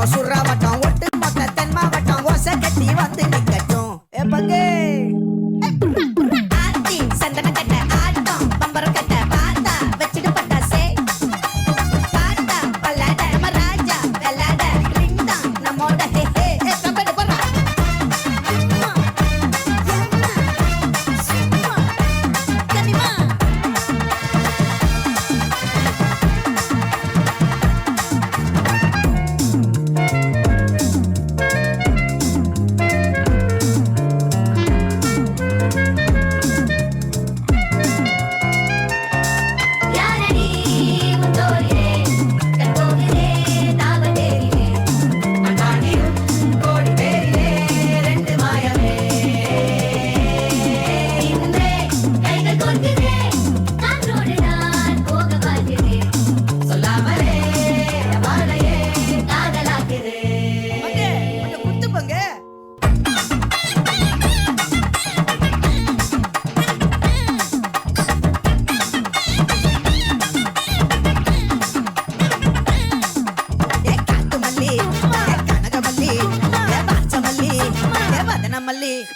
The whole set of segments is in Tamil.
வட்டம் சுறா வட்டம் ஒட்டு மொத்த தென் மாவட்டம் ஓசை கட்டி வந்து நிக்கட்டும் எப்பங்க ஆத்தி சந்தன கட்ட ஆட்டம் பம்பரம் கட்ட பாத்தா வச்சிடு பட்டாசே பாட்டா பல்லாட மராஜா வெள்ளாட ரிங்டா நம்மோட ஹே ஹே கம்பெனி போறா கனிமா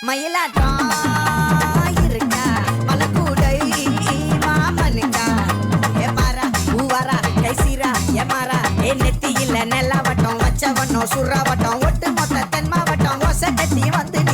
மயிலாட்டம் இருக்கா மலக்கூடை மாமனுக்கா ஏ பாரா பூவாரா கைசீரா ஏ மாறா ஏ நெத்தியில நெல்லாவட்டம் வச்சவட்டம் சுறாவட்டம் ஒட்டு மொத்த தென் மாவட்டம் ஓசை கட்டி வந்து